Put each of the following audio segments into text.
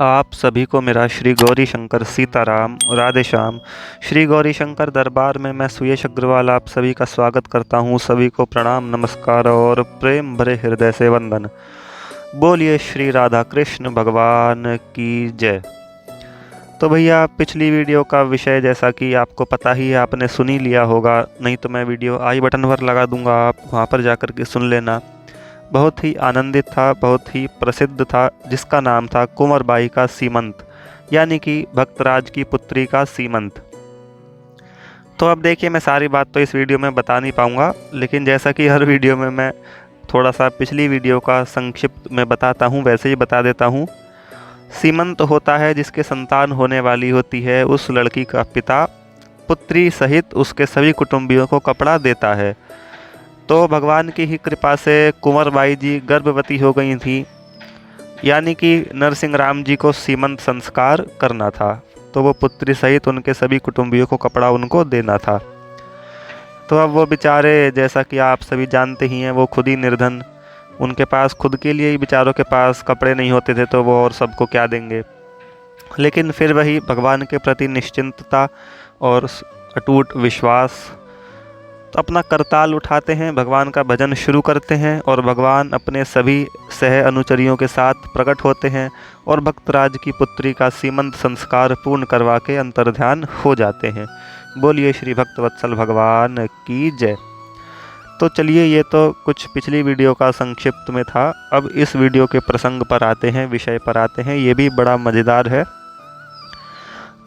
आप सभी को मेरा श्री गौरी शंकर सीताराम राधे श्याम। श्री गौरी शंकर दरबार में मैं सुयश अग्रवाल आप सभी का स्वागत करता हूँ। सभी को प्रणाम, नमस्कार और प्रेम भरे हृदय से वंदन। बोलिए श्री राधा कृष्ण भगवान की जय। तो भैया, पिछली वीडियो का विषय जैसा कि आपको पता ही है, आपने सुन ही लिया होगा, नहीं तो मैं वीडियो आई बटन पर लगा दूंगा, आप वहाँ पर जाकर के सुन लेना। बहुत ही आनंदित था, बहुत ही प्रसिद्ध था, जिसका नाम था कुंवरबाई का सीमंत, यानी कि भक्तराज की पुत्री का सीमंत। तो अब देखिए, मैं सारी बात तो इस वीडियो में बता नहीं पाऊँगा, लेकिन जैसा कि हर वीडियो में मैं थोड़ा सा पिछली वीडियो का संक्षिप्त में बताता हूँ, वैसे ही बता देता हूँ। सीमंत होता है जिसके संतान होने वाली होती है, उस लड़की का पिता पुत्री सहित उसके सभी कुटुंबियों को कपड़ा देता है। तो भगवान की ही कृपा से कुंवरबाई जी गर्भवती हो गई थी, यानी कि नरसिंह राम जी को सीमंत संस्कार करना था, तो वो पुत्री सहित उनके सभी कुटुंबियों को कपड़ा उनको देना था। तो अब वो बेचारे, जैसा कि आप सभी जानते ही हैं, वो खुद ही निर्धन, उनके पास खुद के लिए ही बेचारों के पास कपड़े नहीं होते थे, तो वो और सबको क्या देंगे। लेकिन फिर वही भगवान के प्रति निश्चिंतता और अटूट विश्वास, तो अपना करताल उठाते हैं, भगवान का भजन शुरू करते हैं और भगवान अपने सभी सह अनुचरियों के साथ प्रकट होते हैं और भक्तराज की पुत्री का सीमंत संस्कार पूर्ण करवा के अंतर्ध्यान हो जाते हैं। बोलिए श्री भक्तवत्सल भगवान की जय। तो चलिए, ये तो कुछ पिछली वीडियो का संक्षिप्त में था। अब इस वीडियो के प्रसंग पर आते हैं, विषय पर आते हैं। ये भी बड़ा मज़ेदार है।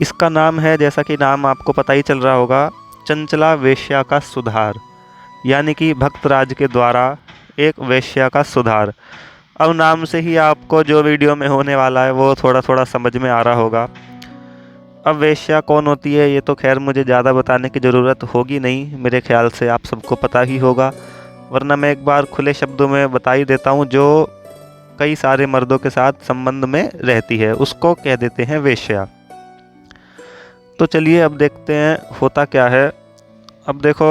इसका नाम है, जैसा कि नाम आपको पता ही चल रहा होगा, चंचला वेश्या का सुधार, यानी कि भक्तराज के द्वारा एक वेश्या का सुधार। अब नाम से ही आपको जो वीडियो में होने वाला है वो थोड़ा थोड़ा समझ में आ रहा होगा। अब वेश्या कौन होती है, ये तो खैर मुझे ज़्यादा बताने की ज़रूरत होगी नहीं, मेरे ख्याल से आप सबको पता ही होगा, वरना मैं एक बार खुले शब्दों में बता ही देता हूँ। जो कई सारे मर्दों के साथ संबंध में रहती है, उसको कह देते हैं वेश्या। तो चलिए अब देखते हैं होता क्या है। अब देखो,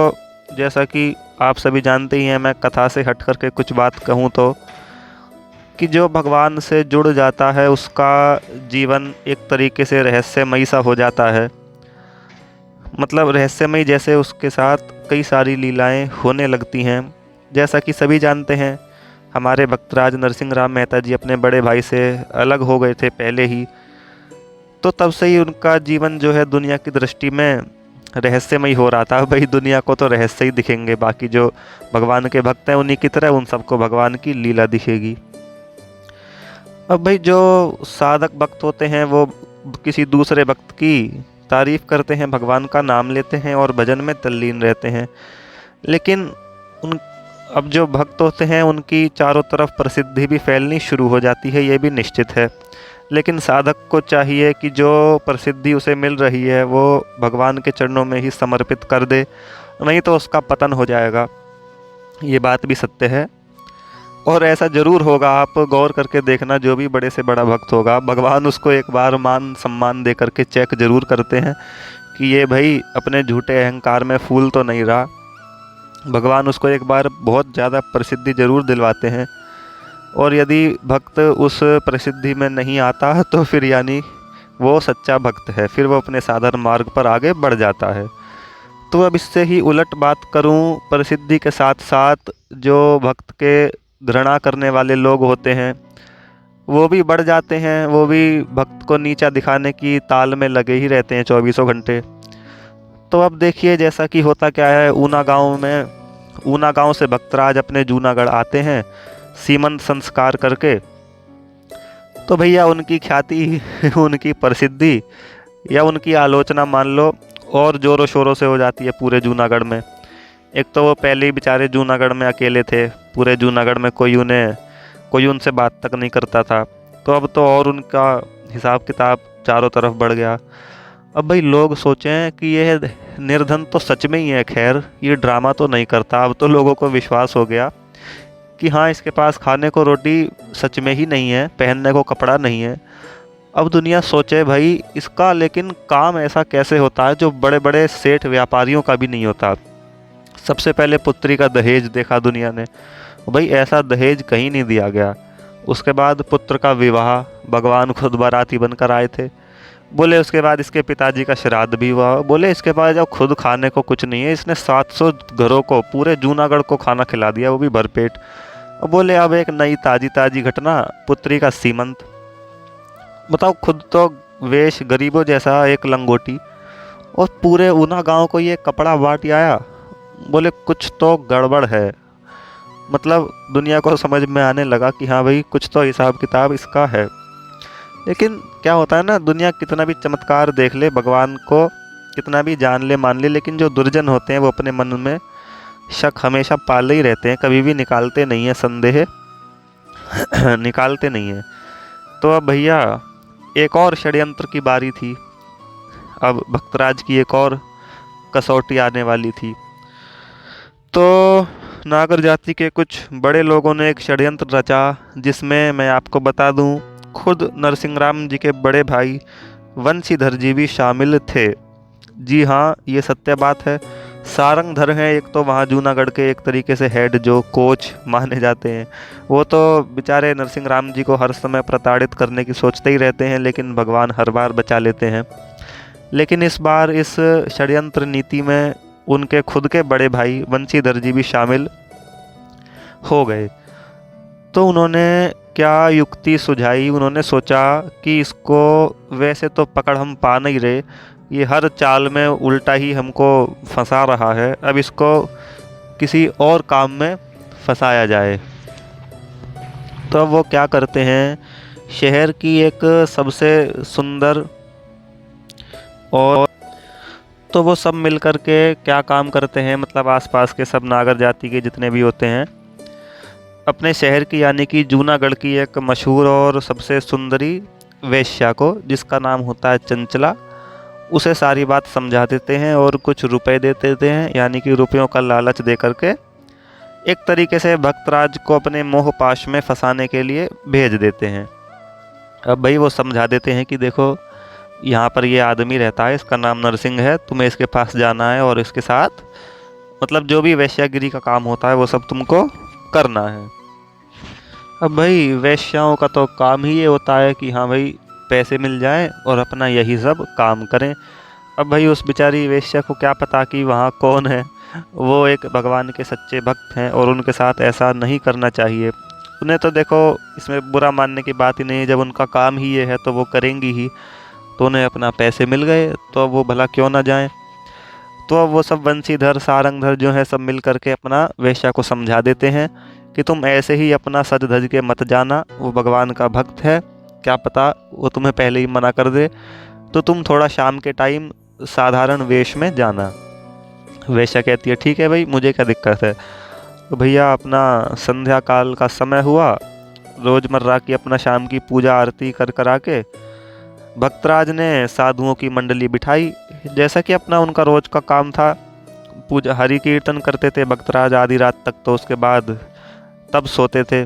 जैसा कि आप सभी जानते ही हैं, मैं कथा से हट करके कुछ बात कहूँ तो, कि जो भगवान से जुड़ जाता है उसका जीवन एक तरीके से रहस्यमयी सा हो जाता है। मतलब रहस्यमयी, जैसे उसके साथ कई सारी लीलाएं होने लगती हैं। जैसा कि सभी जानते हैं, हमारे भक्तराज नरसिंह राम मेहता जी अपने बड़े भाई से अलग हो गए थे पहले ही, तो तब से ही उनका जीवन जो है दुनिया की दृष्टि में रहस्यमयी हो रहा था। भाई, दुनिया को तो रहस्य ही दिखेंगे, बाकी जो भगवान के भक्त हैं उन्हीं की तरह उन सबको भगवान की लीला दिखेगी। अब भाई, जो साधक भक्त होते हैं वो किसी दूसरे भक्त की तारीफ करते हैं, भगवान का नाम लेते हैं और भजन में तल्लीन रहते हैं। लेकिन उन अब जो भक्त होते हैं उनकी चारों तरफ प्रसिद्धि भी फैलनी शुरू हो जाती है, ये भी निश्चित है। लेकिन साधक को चाहिए कि जो प्रसिद्धि उसे मिल रही है वो भगवान के चरणों में ही समर्पित कर दे, नहीं तो उसका पतन हो जाएगा। ये बात भी सत्य है और ऐसा ज़रूर होगा। आप गौर करके देखना, जो भी बड़े से बड़ा भक्त होगा, भगवान उसको एक बार मान सम्मान दे करके चेक ज़रूर करते हैं कि ये भाई अपने झूठे अहंकार में फूल तो नहीं रहा। भगवान उसको एक बार बहुत ज़्यादा प्रसिद्धि ज़रूर दिलवाते हैं, और यदि भक्त उस प्रसिद्धि में नहीं आता तो फिर यानी वो सच्चा भक्त है, फिर वो अपने साधारण मार्ग पर आगे बढ़ जाता है। तो अब इससे ही उलट बात करूं, प्रसिद्धि के साथ साथ जो भक्त के घृणा करने वाले लोग होते हैं वो भी बढ़ जाते हैं, वो भी भक्त को नीचा दिखाने की ताल में लगे ही रहते हैं चौबीसों घंटे। तो अब देखिए, जैसा कि होता क्या है, ऊना गांव से भक्तराज अपने जूनागढ़ आते हैं सीमंत संस्कार करके। तो भैया, उनकी ख्याति उनकी प्रसिद्धि या उनकी आलोचना मान लो और ज़ोरों शोरों से हो जाती है पूरे जूनागढ़ में। एक तो वो पहले ही बेचारे जूनागढ़ में अकेले थे, पूरे जूनागढ़ में कोई उनसे बात तक नहीं करता था, तो अब तो और उनका हिसाब किताब चारों तरफ बढ़ गया। अब भाई, लोग सोचें कि यह निर्धन तो सच में ही है, खैर ये ड्रामा तो नहीं करता। अब तो लोगों को विश्वास हो गया कि हाँ, इसके पास खाने को रोटी सच में ही नहीं है, पहनने को कपड़ा नहीं है। अब दुनिया सोचे भाई, इसका लेकिन काम ऐसा कैसे होता है जो बड़े बड़े सेठ व्यापारियों का भी नहीं होता। सबसे पहले पुत्री का दहेज देखा दुनिया ने, भाई ऐसा दहेज कहीं नहीं दिया गया। उसके बाद पुत्र का विवाह, भगवान खुद बाराती बनकर आए थे। बोले उसके बाद इसके पिताजी का श्राद्ध भी हुआ। बोले इसके बाद जब खुद खाने को कुछ नहीं है, इसने 700 घरों को, पूरे जूनागढ़ को खाना खिला दिया, वो भी भरपेट। और बोले अब एक नई ताजी ताजी घटना, पुत्री का सीमंत। बताओ, खुद तो वेश गरीबों जैसा, एक लंगोटी, और पूरे ऊना गांव को ये कपड़ा बांट आया। बोले कुछ तो गड़बड़ है। मतलब दुनिया को समझ में आने लगा कि हाँ भाई, कुछ तो हिसाब किताब इसका है। लेकिन क्या होता है ना, दुनिया कितना भी चमत्कार देख ले, भगवान को कितना भी जान ले मान ले, लेकिन जो दुर्जन होते हैं वो अपने मन में शक हमेशा पाले ही रहते हैं, कभी भी निकालते नहीं है संदेह निकालते नहीं है। तो अब भैया एक और षड्यंत्र की बारी थी। अब भक्तराज की एक और कसौटी आने वाली थी। तो नागर जाति के कुछ बड़े लोगों ने एक षड्यंत्र रचा, जिसमें मैं आपको बता दूं, खुद नरसिंह राम जी के बड़े भाई वंशीधर जी भी शामिल थे। जी हाँ, ये सत्य बात है। सारंगधर हैं एक तो वहाँ जूनागढ़ के एक तरीके से हेड, जो कोच माने जाते हैं। वो तो बेचारे नरसिंह राम जी को हर समय प्रताड़ित करने की सोचते ही रहते हैं, लेकिन भगवान हर बार बचा लेते हैं। लेकिन इस बार इस षड्यंत्र नीति में उनके खुद के बड़े भाई वंशीधर जी भी शामिल हो गए। तो उन्होंने क्या युक्ति सुझाई, उन्होंने सोचा कि इसको वैसे तो पकड़ हम पा नहीं रहे, ये हर चाल में उल्टा ही हमको फंसा रहा है, अब इसको किसी और काम में फंसाया जाए। तो अब वो क्या करते हैं, शहर की एक सबसे सुंदर, और तो वो सब मिल कर के क्या काम करते हैं, मतलब आसपास के सब नागर जाति के जितने भी होते हैं, अपने शहर की यानी कि जूनागढ़ की एक मशहूर और सबसे सुंदरी वेश्या को, जिसका नाम होता है चंचला, उसे सारी बात समझा देते हैं और कुछ रुपए दे देते हैं, यानी कि रुपयों का लालच दे करके एक तरीके से भक्तराज को अपने मोह पाश में फंसाने के लिए भेज देते हैं। अब भाई वो समझा देते हैं कि देखो, यहाँ पर ये आदमी रहता है, इसका नाम नरसिंह है, तुम्हें इसके पास जाना है और इसके साथ मतलब जो भी वेश्यागिरी का काम होता है वो सब तुमको करना है। अब भाई वेश्याओं का तो काम ही ये होता है कि हाँ भाई पैसे मिल जाएं और अपना यही सब काम करें। अब भाई उस बेचारी वेश्या को क्या पता कि वहाँ कौन है, वो एक भगवान के सच्चे भक्त हैं और उनके साथ ऐसा नहीं करना चाहिए। उन्हें तो देखो इसमें बुरा मानने की बात ही नहीं है, जब उनका काम ही ये है तो वो करेंगी ही। तो उन्हें अपना पैसे मिल गए तो वो भला क्यों ना जाएं। तो अब वो सब वंशीधर सारंगधर जो है सब मिल करके अपना वेश्या को समझा देते हैं कि तुम ऐसे ही अपना सज धज के मत जाना, वो भगवान का भक्त है, क्या पता वो तुम्हें पहले ही मना कर दे, तो तुम थोड़ा शाम के टाइम साधारण वेश में जाना। वेश्या कहती है ठीक है भाई, मुझे क्या दिक्कत है। तो भैया अपना संध्या काल का समय हुआ, रोज़मर्रा की अपना शाम की पूजा आरती कर करा के भक्तराज ने साधुओं की मंडली बिठाई, जैसा कि अपना उनका रोज का काम था। पूजा हरि कीर्तन करते थे भक्तराज आधी रात तक, तो उसके बाद तब सोते थे।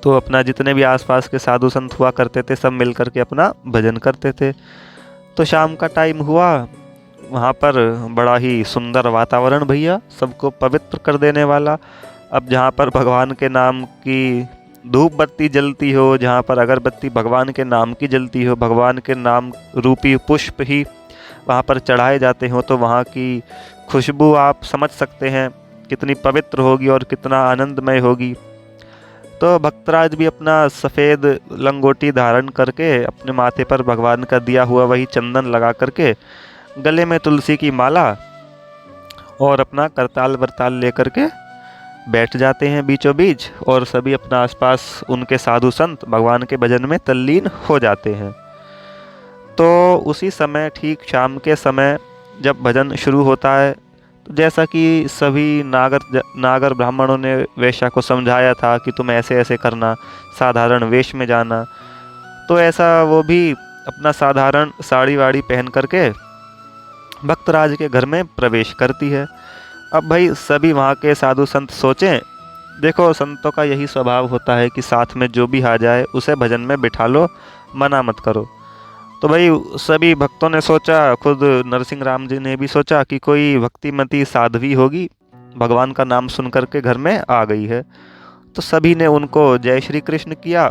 तो अपना जितने भी आसपास के साधु संत हुआ करते थे सब मिल करके अपना भजन करते थे। तो शाम का टाइम हुआ, वहाँ पर बड़ा ही सुंदर वातावरण भैया, सबको पवित्र कर देने वाला। अब जहाँ पर भगवान के नाम की धूप बत्ती जलती हो, जहाँ पर अगरबत्ती भगवान के नाम की जलती हो, भगवान के नाम रूपी पुष्प ही वहाँ पर चढ़ाए जाते हो, तो वहाँ की खुशबू आप समझ सकते हैं कितनी पवित्र होगी और कितना आनंदमय होगी। तो भक्तराज भी अपना सफ़ेद लंगोटी धारण करके अपने माथे पर भगवान का दिया हुआ वही चंदन लगा करके, गले में तुलसी की माला और अपना करताल वरताल लेकर के बैठ जाते हैं बीचों बीच, और सभी अपना आसपास उनके साधु संत भगवान के भजन में तल्लीन हो जाते हैं। तो उसी समय ठीक शाम के समय जब भजन शुरू होता है, तो जैसा कि सभी नागर ब्राह्मणों ने वेश्या को समझाया था कि तुम ऐसे ऐसे करना, साधारण वेश में जाना, तो ऐसा वो भी अपना साधारण साड़ी वाड़ी पहन करके भक्तराज के घर में प्रवेश करती है। अब भाई सभी वहाँ के साधु संत सोचें, देखो संतों का यही स्वभाव होता है कि साथ में जो भी आ जाए उसे भजन में बिठा लो, मना मत करो। तो भाई सभी भक्तों ने सोचा, खुद नरसिंह राम जी ने भी सोचा कि कोई भक्तिमती साध्वी होगी, भगवान का नाम सुन करके घर में आ गई है। तो सभी ने उनको जय श्री कृष्ण किया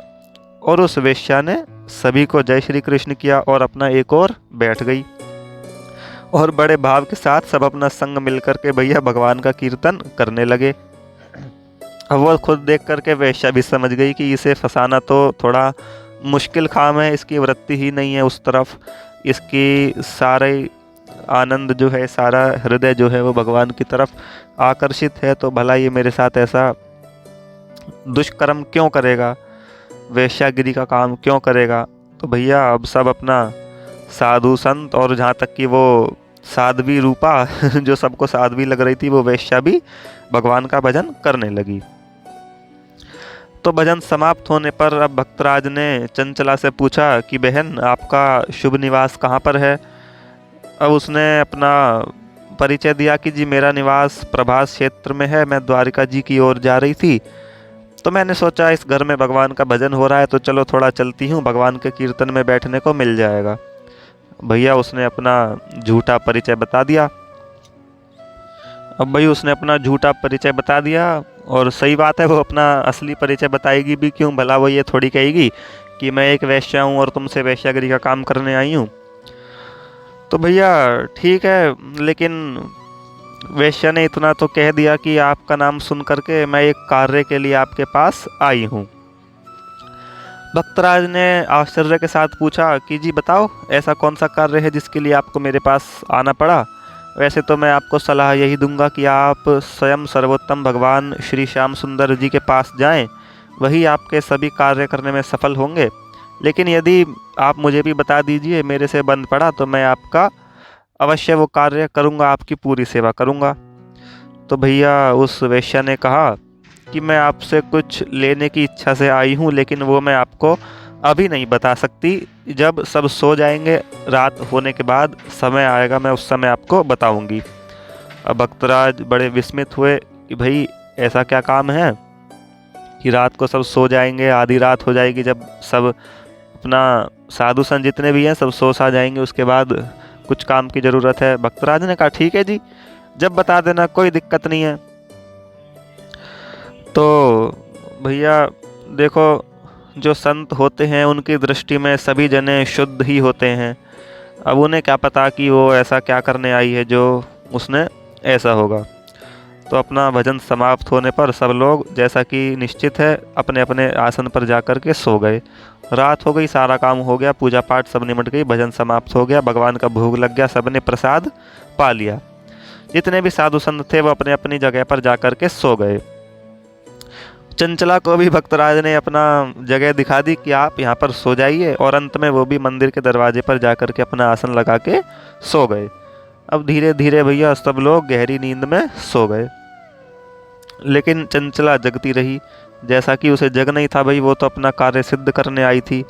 और उस वेश्या ने सभी को जय श्री कृष्ण किया और अपना एक और बैठ गई और बड़े भाव के साथ सब अपना संग मिलकर के भैया भगवान का कीर्तन करने लगे। अब वो खुद देख करके वेश्या भी समझ गई कि इसे फंसाना तो थोड़ा मुश्किल काम है, इसकी वृत्ति ही नहीं है उस तरफ, इसकी सारे आनंद जो है, सारा हृदय जो है वो भगवान की तरफ आकर्षित है, तो भला ये मेरे साथ ऐसा दुष्कर्म क्यों करेगा, वेश्यागिरी का काम क्यों करेगा। तो भैया अब सब अपना साधु संत और जहाँ तक कि वो साध्वी रूपा जो सबको साध्वी लग रही थी, वो वेश्या भी भगवान का भजन करने लगी। तो भजन समाप्त होने पर अब भक्तराज ने चंचला से पूछा कि बहन, आपका शुभ निवास कहाँ पर है। अब उसने अपना परिचय दिया कि जी मेरा निवास प्रभास क्षेत्र में है, मैं द्वारिका जी की ओर जा रही थी, तो मैंने सोचा इस घर में भगवान का भजन हो रहा है तो चलो थोड़ा चलती हूँ, भगवान के कीर्तन में बैठने को मिल जाएगा। भैया उसने अपना झूठा परिचय बता दिया। अब भाई उसने अपना झूठा परिचय बता दिया, और सही बात है, वो अपना असली परिचय बताएगी भी क्यों, भला वो ये थोड़ी कहेगी कि मैं एक वेश्या हूँ और तुमसे वेश्यागिरी का काम करने आई हूँ। तो भैया ठीक है, लेकिन वेश्या ने इतना तो कह दिया कि आपका नाम सुन करके मैं एक कार्य के लिए आपके पास आई हूँ। भक्तराज ने आश्चर्य के साथ पूछा कि जी बताओ, ऐसा कौन सा कार्य है जिसके लिए आपको मेरे पास आना पड़ा। वैसे तो मैं आपको सलाह यही दूंगा कि आप स्वयं सर्वोत्तम भगवान श्री श्याम सुंदर जी के पास जाएं, वही आपके सभी कार्य करने में सफल होंगे। लेकिन यदि आप मुझे भी बता दीजिए, मेरे से बंद पड़ा, तो मैं आपका अवश्य वो कार्य करूंगा, आपकी पूरी सेवा करूंगा। तो भैया उस वेश्या ने कहा कि मैं आपसे कुछ लेने की इच्छा से आई हूँ, लेकिन वो मैं आपको अभी नहीं बता सकती, जब सब सो जाएंगे, रात होने के बाद समय आएगा, मैं उस समय आपको बताऊंगी। अब भक्तराज बड़े विस्मित हुए कि भाई ऐसा क्या काम है कि रात को सब सो जाएंगे, आधी रात हो जाएगी, जब सब अपना साधु संत जितने भी हैं सब सो सा जाएंगे, उसके बाद कुछ काम की ज़रूरत है। भक्तराज ने कहा ठीक है जी, जब बता देना, कोई दिक्कत नहीं है। तो भैया देखो, जो संत होते हैं उनकी दृष्टि में सभी जने शुद्ध ही होते हैं। अब उन्हें क्या पता कि वो ऐसा क्या करने आई है जो उसने ऐसा होगा। तो अपना भजन समाप्त होने पर सब लोग जैसा कि निश्चित है अपने अपने आसन पर जाकर के सो गए। रात हो गई, सारा काम हो गया, पूजा पाठ सब निमट गई, भजन समाप्त हो गया, भगवान का भोग लग गया, सबने प्रसाद पा लिया। जितने भी साधु संत थे वो अपने अपनी जगह पर जाकर के सो गए। चंचला को भी भक्तराज ने अपना जगह दिखा दी कि आप यहाँ पर सो जाइए, और अंत में वो भी मंदिर के दरवाजे पर जाकर के अपना आसन लगा के सो गए। अब धीरे धीरे भैया सब लोग गहरी नींद में सो गए, लेकिन चंचला जगती रही। जैसा कि उसे जग नहीं था भाई, वो तो अपना कार्य सिद्ध करने आई थी।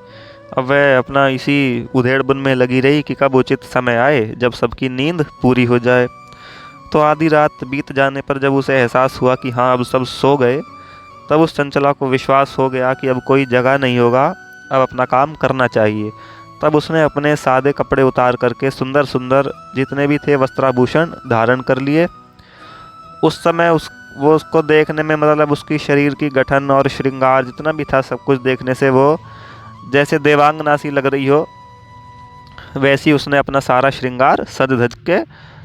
अब वह अपना इसी उधेड़ बुन में लगी रही कि कब उचित समय आए जब सबकी नींद पूरी हो जाए। तो आधी रात बीत जाने पर जब उसे एहसास हुआ कि हाँ अब सब सो गए, तब उस चंचला को विश्वास हो गया कि अब कोई जगह नहीं होगा, अब अपना काम करना चाहिए। तब उसने अपने सादे कपड़े उतार करके सुंदर सुंदर जितने भी थे वस्त्राभूषण धारण कर लिए। उस समय वो उसको देखने में, मतलब उसकी शरीर की गठन और श्रृंगार जितना भी था, सब कुछ देखने से वो जैसे देवांगना सी लग रही हो, वैसी उसने अपना सारा श्रृंगार सज धज के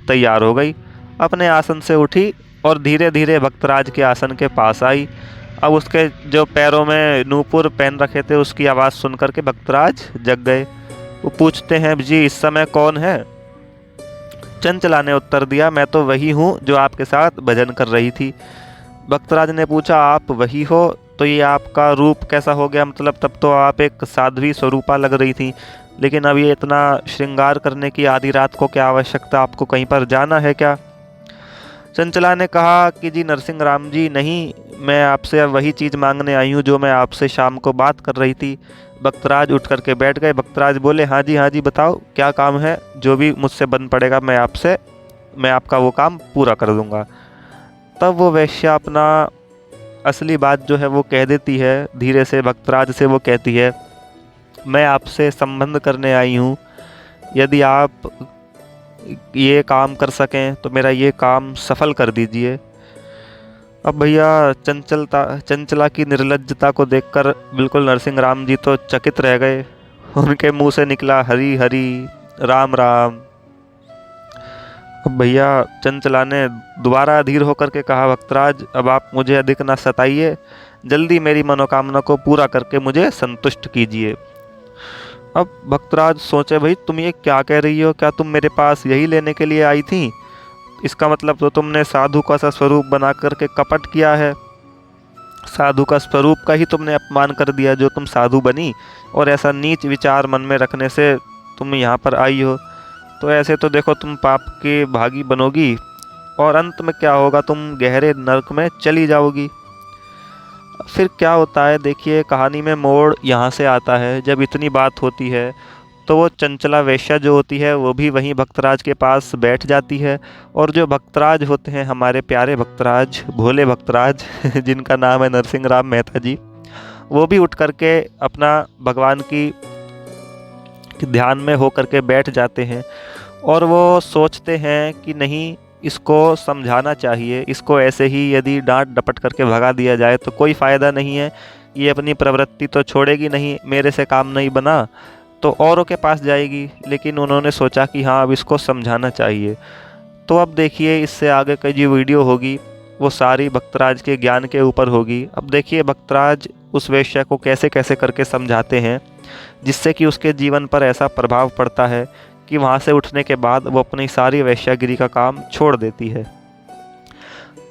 तैयार हो गई। अपने आसन से उठी और धीरे धीरे भक्तराज के आसन के पास आई। अब उसके जो पैरों में नूपुर पहन रखे थे उसकी आवाज़ सुन करके भक्तराज जग गए। वो पूछते हैं जी इस समय कौन है। चंचला ने उत्तर दिया, मैं तो वही हूँ जो आपके साथ भजन कर रही थी। भक्तराज ने पूछा, आप वही हो तो ये आपका रूप कैसा हो गया, मतलब तब तो आप एक साध्वी स्वरूपा लग रही थी, लेकिन अब ये इतना श्रृंगार करने की आधी रात को क्या आवश्यकता, आपको कहीं पर जाना है क्या। चंचला ने कहा कि जी नरसिंह राम जी नहीं, मैं आपसे अब वही चीज़ मांगने आई हूँ जो मैं आपसे शाम को बात कर रही थी। भक्तराज उठ करके बैठ गए। भक्तराज बोले, हाँ जी बताओ क्या काम है, जो भी मुझसे बन पड़ेगा मैं आपका वो काम पूरा कर दूंगा। तब वो वेश्या अपना असली बात जो है वो कह देती है धीरे से। भक्तराज से वो कहती है, मैं आपसे संबंध करने आई हूँ, यदि आप ये काम कर सकें तो मेरा ये काम सफल कर दीजिए। अब भैया चंचला की निर्लज्जता को देखकर बिल्कुल नरसिंह राम जी तो चकित रह गए। उनके मुंह से निकला हरी हरी राम राम। अब भैया चंचला ने दोबारा अधीर होकर के कहा, भक्तराज अब आप मुझे अधिक ना सताइए, जल्दी मेरी मनोकामना को पूरा करके मुझे संतुष्ट कीजिए। अब भक्तराज सोचे, भाई तुम ये क्या कह रही हो, क्या तुम मेरे पास यही लेने के लिए आई थी? इसका मतलब तो तुमने साधु का सा स्वरूप बना करके कपट किया है, साधु का स्वरूप का ही तुमने अपमान कर दिया जो तुम साधु बनी, और ऐसा नीच विचार मन में रखने से तुम यहाँ पर आई हो। तो ऐसे तो देखो तुम पाप के भागी बनोगी और अंत में क्या होगा, तुम गहरे नरक में चली जाओगी। फिर क्या होता है देखिए, कहानी में मोड़ यहाँ से आता है। जब इतनी बात होती है तो वो चंचला वेश्या जो होती है वो भी वहीं भक्तराज के पास बैठ जाती है, और जो भक्तराज होते हैं हमारे प्यारे भक्तराज, भोले भक्तराज जिनका नाम है नरसिंह राम मेहता जी, वो भी उठ करके अपना भगवान की ध्यान में हो करके बैठ जाते हैं। और वो सोचते हैं कि नहीं, इसको समझाना चाहिए, इसको ऐसे ही यदि डांट डपट करके भगा दिया जाए तो कोई फ़ायदा नहीं है, ये अपनी प्रवृत्ति तो छोड़ेगी नहीं, मेरे से काम नहीं बना तो औरों के पास जाएगी। लेकिन उन्होंने सोचा कि हाँ अब इसको समझाना चाहिए। तो अब देखिए इससे आगे की जो वीडियो होगी वो सारी भक्तराज के ज्ञान के ऊपर होगी। अब देखिए भक्तराज उस वेश्या को कैसे कैसे करके समझाते हैं जिससे कि उसके जीवन पर ऐसा प्रभाव पड़ता है कि वहाँ से उठने के बाद वो अपनी सारी वेश्यागिरी का काम छोड़ देती है।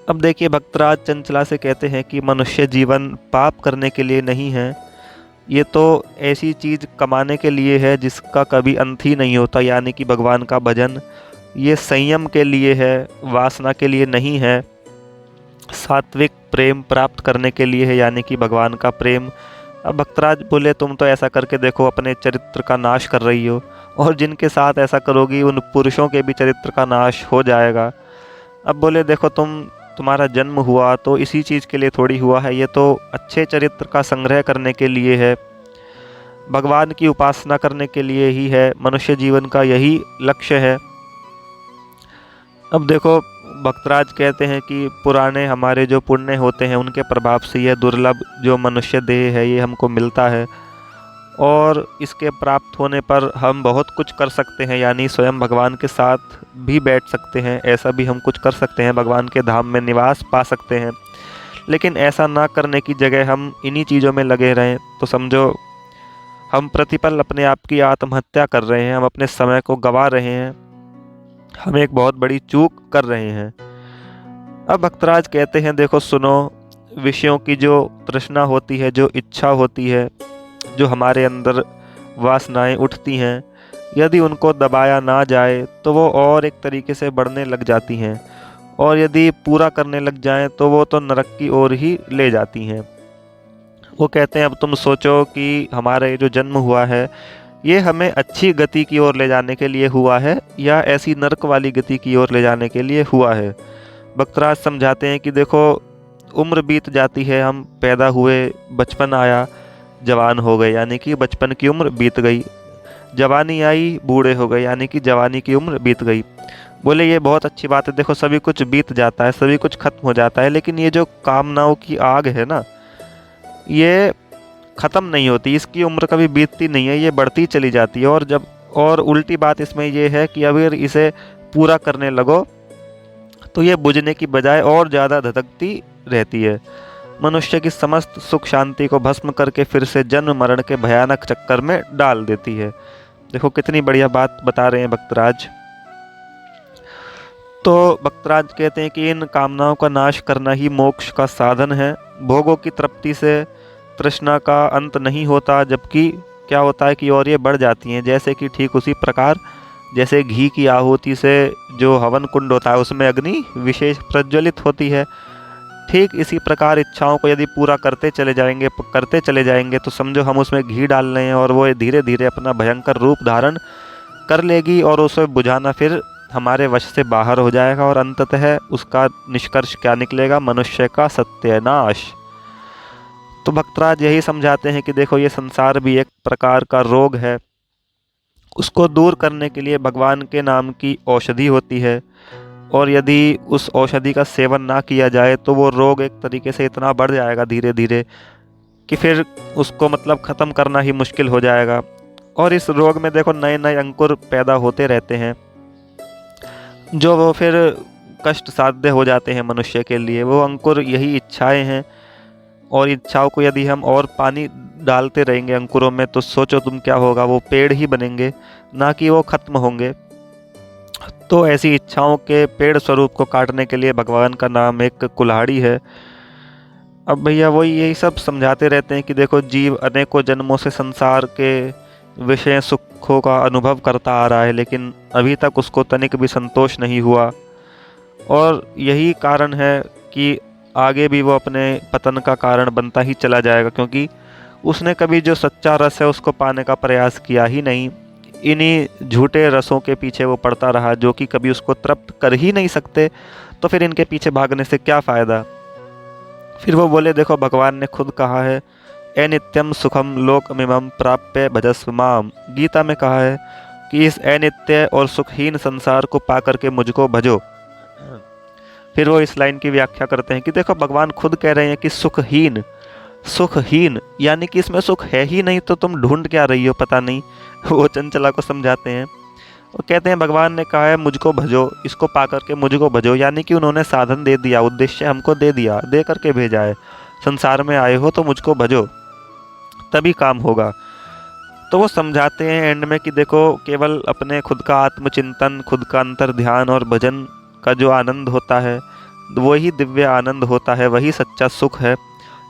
अब देखिए भक्तराज चंचला से कहते हैं कि मनुष्य जीवन पाप करने के लिए नहीं है, ये तो ऐसी चीज़ कमाने के लिए है जिसका कभी अंत ही नहीं होता, यानी कि भगवान का भजन। ये संयम के लिए है, वासना के लिए नहीं है, सात्विक प्रेम प्राप्त करने के लिए है, यानी कि भगवान का प्रेम। अब भक्तराज बोले, तुम तो ऐसा करके देखो अपने चरित्र का नाश कर रही हो, और जिनके साथ ऐसा करोगी उन पुरुषों के भी चरित्र का नाश हो जाएगा। अब बोले, देखो तुम्हारा जन्म हुआ तो इसी चीज़ के लिए थोड़ी हुआ है, ये तो अच्छे चरित्र का संग्रह करने के लिए है, भगवान की उपासना करने के लिए ही है, मनुष्य जीवन का यही लक्ष्य है। अब देखो भक्तराज कहते हैं कि पुराने हमारे जो पुण्य होते हैं उनके प्रभाव से यह दुर्लभ जो मनुष्य देह है ये हमको मिलता है, और इसके प्राप्त होने पर हम बहुत कुछ कर सकते हैं, यानी स्वयं भगवान के साथ भी बैठ सकते हैं, ऐसा भी हम कुछ कर सकते हैं, भगवान के धाम में निवास पा सकते हैं। लेकिन ऐसा ना करने की जगह हम इन्हीं चीज़ों में लगे रहें तो समझो हम प्रतिपल अपने आप की आत्महत्या कर रहे हैं, हम अपने समय को गंवा रहे हैं, हम एक बहुत बड़ी चूक कर रहे हैं। अब भक्तराज कहते हैं, देखो सुनो, विषयों की जो तृष्णा होती है, जो इच्छा होती है, जो हमारे अंदर वासनाएं उठती हैं, यदि उनको दबाया ना जाए तो वो और एक तरीके से बढ़ने लग जाती हैं, और यदि पूरा करने लग जाएं तो वो तो नरक की ओर ही ले जाती हैं। वो कहते हैं, अब तुम सोचो कि हमारा ये जो जन्म हुआ है ये हमें अच्छी गति की ओर ले जाने के लिए हुआ है या ऐसी नरक वाली गति की ओर ले जाने के लिए हुआ है। भक्तराज समझाते हैं कि देखो उम्र बीत जाती है, हम पैदा हुए, बचपन आया, जवान हो गए, यानी कि बचपन की उम्र बीत गई, जवानी आई, बूढ़े हो गए, यानी कि जवानी की उम्र बीत गई। बोले ये बहुत अच्छी बात है, देखो सभी कुछ बीत जाता है, सभी कुछ खत्म हो जाता है, लेकिन ये जो कामनाओं की आग है ना, ये ख़त्म नहीं होती, इसकी उम्र कभी बीतती नहीं है, ये बढ़ती चली जाती है। और उल्टी बात इसमें ये है कि अगर इसे पूरा करने लगो तो ये बुझने की बजाय और ज़्यादा धधकती रहती है, मनुष्य की समस्त सुख शांति को भस्म करके फिर से जन्म मरण के भयानक चक्कर में डाल देती है। देखो कितनी बढ़िया बात बता रहे हैं भक्तराज। तो भक्तराज कहते हैं कि इन कामनाओं का नाश करना ही मोक्ष का साधन है, भोगों की तृप्ति से तृष्णा का अंत नहीं होता, जबकि क्या होता है कि और ये बढ़ जाती हैं। जैसे कि ठीक उसी प्रकार जैसे घी की आहुति से जो हवन कुंड होता है उसमें अग्नि विशेष प्रज्वलित होती है, ठीक इसी प्रकार इच्छाओं को यदि पूरा करते चले जाएंगे तो समझो हम उसमें घी डाल रहे हैं, और वो धीरे धीरे अपना भयंकर रूप धारण कर लेगी, और उसे बुझाना फिर हमारे वश से बाहर हो जाएगा, और अंततः उसका निष्कर्ष क्या निकलेगा, मनुष्य का सत्यानाश। तो भक्तराज यही समझाते हैं कि देखो ये संसार भी एक प्रकार का रोग है, उसको दूर करने के लिए भगवान के नाम की औषधि होती है, और यदि उस औषधि का सेवन ना किया जाए तो वो रोग एक तरीके से इतना बढ़ जाएगा धीरे धीरे कि फिर उसको मतलब ख़त्म करना ही मुश्किल हो जाएगा। और इस रोग में देखो नए नए अंकुर पैदा होते रहते हैं, जो वो फिर कष्ट साध्य हो जाते हैं मनुष्य के लिए। वो अंकुर यही इच्छाएं हैं, और इच्छाओं को यदि हम और पानी डालते रहेंगे अंकुरों में, तो सोचो तुम क्या होगा, वो पेड़ ही बनेंगे, ना कि वो खत्म होंगे। तो ऐसी इच्छाओं के पेड़ स्वरूप को काटने के लिए भगवान का नाम एक कुल्हाड़ी है। अब भैया वही यही सब समझाते रहते हैं कि देखो जीव अनेकों जन्मों से संसार के विषय सुखों का अनुभव करता आ रहा है, लेकिन अभी तक उसको तनिक भी संतोष नहीं हुआ। और यही कारण है कि आगे भी वो अपने पतन का कारण बनता ही चला जाएगा, क्योंकि उसने कभी जो सच्चा रस है उसको पाने का प्रयास किया ही नहीं। इन्हीं झूठे रसों के पीछे वो पड़ता रहा, जो कि कभी उसको तृप्त कर ही नहीं सकते। तो फिर इनके पीछे भागने से क्या फ़ायदा। फिर वो बोले देखो भगवान ने खुद कहा है, ए नित्यम सुखम लोकमिमं प्राप्य भजस्व माम। गीता में कहा है कि इस अनित्य और सुखहीन संसार को पाकर के मुझको भजो। फिर वो इस लाइन की व्याख्या करते हैं कि देखो भगवान खुद कह रहे हैं कि सुखहीन, सुखहीन यानी कि इसमें सुख है ही नहीं, तो तुम ढूंढ क्या रही हो पता नहीं। वो चंचला को समझाते हैं। वो कहते हैं भगवान ने कहा है मुझको भजो, इसको पा करके मुझको भजो, यानी कि उन्होंने साधन दे दिया, उद्देश्य हमको दे दिया, दे करके भेजा है। संसार में आए हो तो मुझको भजो, तभी काम होगा। तो वो समझाते हैं एंड में कि देखो केवल अपने खुद का आत्मचिंतन, खुद का अंतर ध्यान और भजन का जो आनंद होता है वही दिव्य आनंद होता है, वही सच्चा सुख है।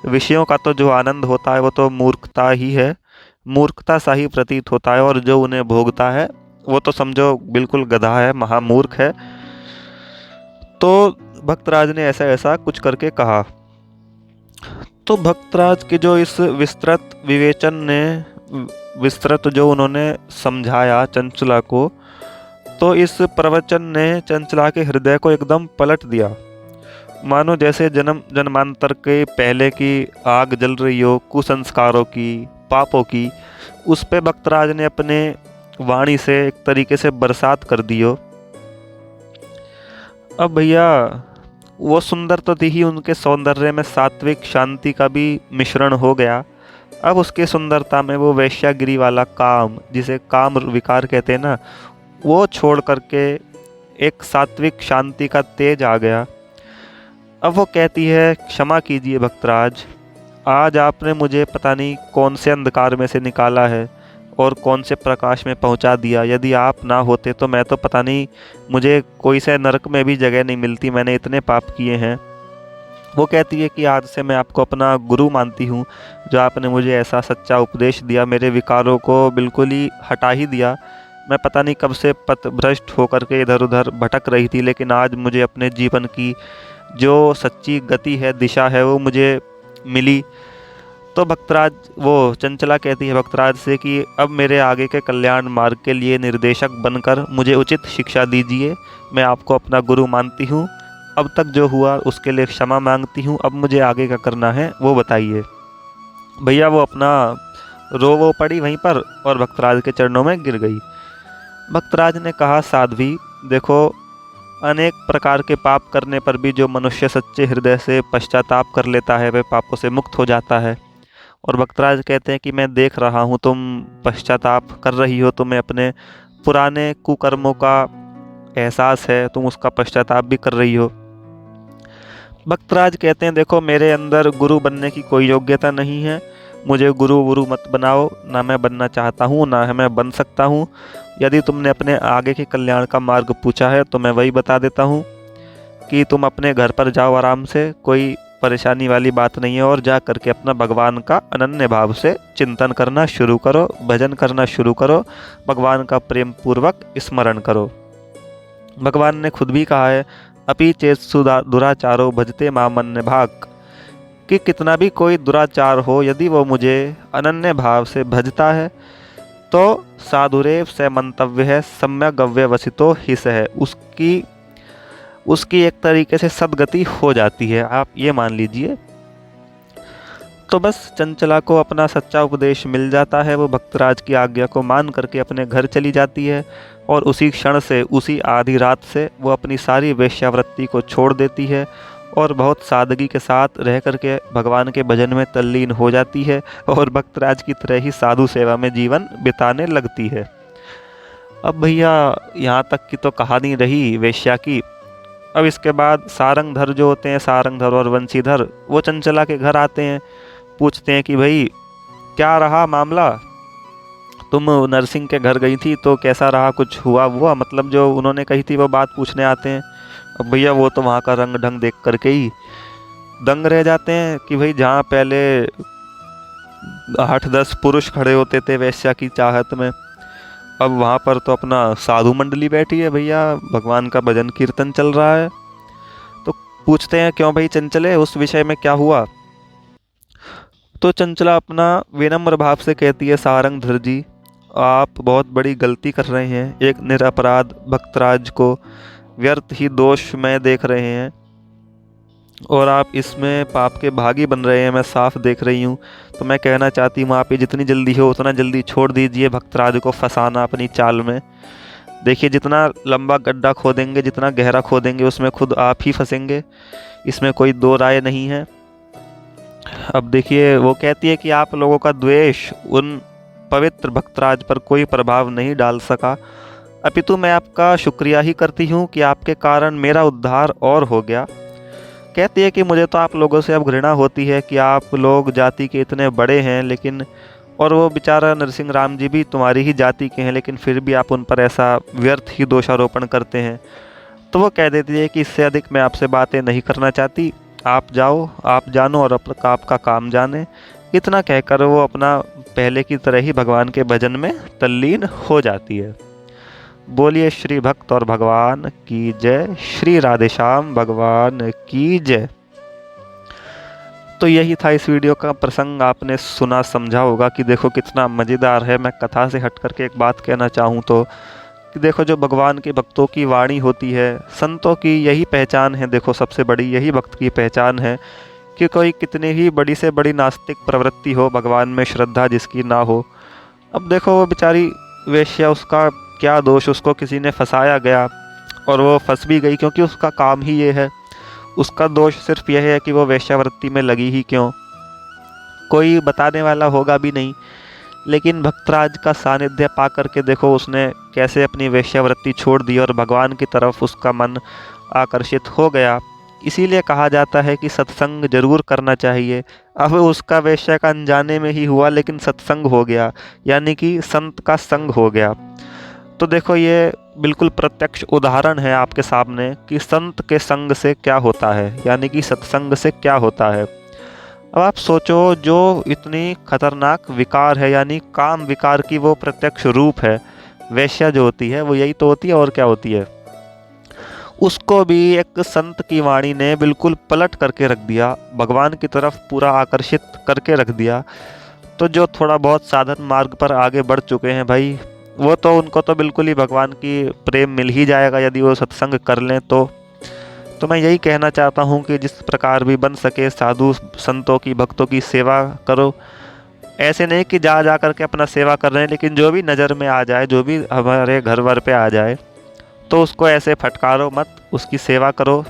विषयों का तो जो आनंद होता है वो तो मूर्खता ही है, मूर्खता सा ही प्रतीत होता है। और जो उन्हें भोगता है वो तो समझो बिल्कुल गधा है, महामूर्ख है। तो भक्तराज ने ऐसा ऐसा कुछ करके कहा। तो भक्तराज के जो इस विस्तृत विवेचन ने, विस्तृत जो उन्होंने समझाया चंचला को, तो इस प्रवचन ने चंचला के हृदय को एकदम पलट दिया। मानो जैसे जन्म जन्मांतर के पहले की आग जल रही हो, कुसंस्कारों की, पापों की, उस पे भक्तराज ने अपने वाणी से एक तरीके से बरसात कर दी हो। अब भैया वो सुंदर तो थी ही, उनके सौंदर्य में सात्विक शांति का भी मिश्रण हो गया। अब उसके सुंदरता में वो वैश्यागिरी वाला काम, जिसे काम विकार कहते हैं ना, वो छोड़ करके एक सात्विक शांति का तेज आ गया। अब वो कहती है क्षमा कीजिए भक्तराज, आज आपने मुझे पता नहीं कौन से अंधकार में से निकाला है और कौन से प्रकाश में पहुंचा दिया। यदि आप ना होते तो मैं तो पता नहीं, मुझे कोई से नरक में भी जगह नहीं मिलती, मैंने इतने पाप किए हैं। वो कहती है कि आज से मैं आपको अपना गुरु मानती हूँ, जो आपने मुझे ऐसा सच्चा उपदेश दिया, मेरे विकारों को बिल्कुल ही हटा ही दिया। मैं पता नहीं कब से पथभ्रष्ट होकर के इधर उधर भटक रही थी, लेकिन आज मुझे अपने जीवन की जो सच्ची गति है, दिशा है, वो मुझे मिली। तो भक्तराज, वो चंचला कहती है भक्तराज से कि अब मेरे आगे के कल्याण मार्ग के लिए निर्देशक बनकर मुझे उचित शिक्षा दीजिए। मैं आपको अपना गुरु मानती हूँ, अब तक जो हुआ उसके लिए क्षमा मांगती हूँ, अब मुझे आगे क्या करना है वो बताइए। भैया वो अपना वो पड़ी वहीं पर और भक्तराज के चरणों में गिर गई। भक्तराज ने कहा साध्वी देखो, अनेक प्रकार के पाप करने पर भी जो मनुष्य सच्चे हृदय से पश्चाताप कर लेता है वह पापों से मुक्त हो जाता है। और भक्तराज कहते हैं कि मैं देख रहा हूँ तुम पश्चाताप कर रही हो, तुम्हें अपने पुराने कुकर्मों का एहसास है, तुम उसका पश्चाताप भी कर रही हो। भक्तराज कहते हैं देखो मेरे अंदर गुरु बनने की कोई योग्यता नहीं है, मुझे गुरु वुरु मत बनाओ, ना मैं बनना चाहता हूँ ना मैं बन सकता हूँ। यदि तुमने अपने आगे के कल्याण का मार्ग पूछा है तो मैं वही बता देता हूँ कि तुम अपने घर पर जाओ आराम से, कोई परेशानी वाली बात नहीं है, और जा करके अपना भगवान का अनन्य भाव से चिंतन करना शुरू करो, भजन करना शुरू करो, भगवान का प्रेम पूर्वक स्मरण करो। भगवान ने खुद भी कहा है अपि चेत्सु दुराचारो भजते माम अन्य भाग, कि कितना भी कोई दुराचार हो, यदि वो मुझे अनन्य भाव से भजता है तो साधुरेव से मंतव्य है सम्यक अव्यवसितो हिस है, उसकी एक तरीके से सदगति हो जाती है, आप ये मान लीजिए। तो बस चंचला को अपना सच्चा उपदेश मिल जाता है। वो भक्तराज की आज्ञा को मान करके अपने घर चली जाती है और उसी क्षण से, उसी आधी रात से वो अपनी सारी वेश्यावृत्ति को छोड़ देती है और बहुत सादगी के साथ रह करके भगवान के भजन में तल्लीन हो जाती है और भक्तराज की तरह ही साधु सेवा में जीवन बिताने लगती है। अब भैया यहाँ तक की तो कहानी रही वेश्या की। अब इसके बाद सारंगधर जो होते हैं, सारंगधर और वंशीधर, वो चंचला के घर आते हैं, पूछते हैं कि भाई क्या रहा मामला, तुम नरसिंह के घर गई थी तो कैसा रहा, कुछ हुआ मतलब जो उन्होंने कही थी वो बात पूछने आते हैं। अब भैया वो तो वहाँ का रंग ढंग देख करके ही दंग रह जाते हैं कि भाई जहाँ पहले 8-10 पुरुष खड़े होते थे वेश्या की चाहत में, अब वहाँ पर तो अपना साधु मंडली बैठी है भैया, भगवान का भजन कीर्तन चल रहा है। तो पूछते हैं क्यों भाई चंचले, उस विषय में क्या हुआ। तो चंचला अपना विनम्र भाव से कहती है, सारंगधर जी आप बहुत बड़ी गलती कर रहे हैं, एक निरपराध भक्तराज को व्यर्थ ही दोष में देख रहे हैं और आप इसमें पाप के भागी बन रहे हैं, मैं साफ देख रही हूँ। तो मैं कहना चाहती हूँ आप ये जितनी जल्दी हो उतना जल्दी छोड़ दीजिए भक्तराज को फंसाना अपनी चाल में। देखिए जितना लंबा गड्ढा खोदेंगे, जितना गहरा खोदेंगे, उसमें खुद आप ही फंसेंगे, इसमें कोई दो राय नहीं है। अब देखिए वो कहती है कि आप लोगों का द्वेष उन पवित्र भक्तराज पर कोई प्रभाव नहीं डाल सका, अपितु मैं आपका शुक्रिया ही करती हूँ कि आपके कारण मेरा उद्धार और हो गया। कहती है कि मुझे तो आप लोगों से अब घृणा होती है कि आप लोग जाति के इतने बड़े हैं, लेकिन और वो बेचारा नरसिंह राम जी भी तुम्हारी ही जाति के हैं, लेकिन फिर भी आप उन पर ऐसा व्यर्थ ही दोषारोपण करते हैं। तो वो कह देती है कि इससे अधिक मैं आपसे बातें नहीं करना चाहती, आप जाओ, आप जानो और आपका काम जाने। इतना कहकर वो अपना पहले की तरह ही भगवान के भजन में तल्लीन हो जाती है। बोलिए श्री भक्त और भगवान की जय, श्री राधेश्याम भगवान की जय। तो यही था इस वीडियो का प्रसंग, आपने सुना समझा होगा कि देखो कितना मज़ेदार है। मैं कथा से हट करके एक बात कहना चाहूँ तो कि देखो जो भगवान के भक्तों की वाणी होती है, संतों की यही पहचान है, देखो सबसे बड़ी यही भक्त की पहचान है कि कोई कितनी ही बड़ी से बड़ी नास्तिक प्रवृत्ति हो, भगवान में श्रद्धा जिसकी ना हो। अब देखो वो बेचारी वेश्या, उसका क्या दोष, उसको किसी ने फंसाया गया और वो फंस भी गई क्योंकि उसका काम ही ये है। उसका दोष सिर्फ यह है कि वो वेश्यावृत्ति में लगी ही क्यों, कोई बताने वाला होगा भी नहीं। लेकिन भक्तराज का सानिध्य पा करके देखो उसने कैसे अपनी वेश्यावृत्ति छोड़ दी और भगवान की तरफ उसका मन आकर्षित हो गया। इसीलिए कहा जाता है कि सत्संग जरूर करना चाहिए। अब उसका वेश्या का अनजाने में ही हुआ, लेकिन सत्संग हो गया, यानी कि संत का संग हो गया। तो देखो ये बिल्कुल प्रत्यक्ष उदाहरण है आपके सामने कि संत के संग से क्या होता है, यानी कि सत्संग से क्या होता है। अब आप सोचो जो इतनी खतरनाक विकार है, यानी काम विकार की वो प्रत्यक्ष रूप है, वेश्या जो होती है वो यही तो होती है और क्या होती है। उसको भी एक संत की वाणी ने बिल्कुल पलट करके रख दिया, भगवान की तरफ पूरा आकर्षित करके रख दिया। तो जो थोड़ा बहुत साधन मार्ग पर आगे बढ़ चुके हैं भाई, वो तो उनको तो बिल्कुल ही भगवान की प्रेम मिल ही जाएगा यदि वो सत्संग कर लें तो मैं यही कहना चाहता हूँ कि जिस प्रकार भी बन सके साधु संतों की, भक्तों की सेवा करो। ऐसे नहीं कि जा करके अपना सेवा कर रहे हैं, लेकिन जो भी नज़र में आ जाए, जो भी हमारे घर वर पे आ जाए, तो उसको ऐसे फटकारो मत, उसकी सेवा करो।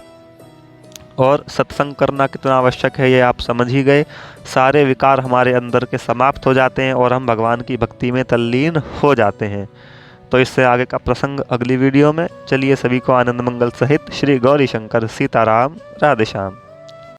और सत्संग करना कितना आवश्यक है ये आप समझ ही गए। सारे विकार हमारे अंदर के समाप्त हो जाते हैं और हम भगवान की भक्ति में तल्लीन हो जाते हैं। तो इससे आगे का प्रसंग अगली वीडियो में। चलिए सभी को आनंद मंगल सहित श्री गौरी शंकर सीताराम राधेश्याम।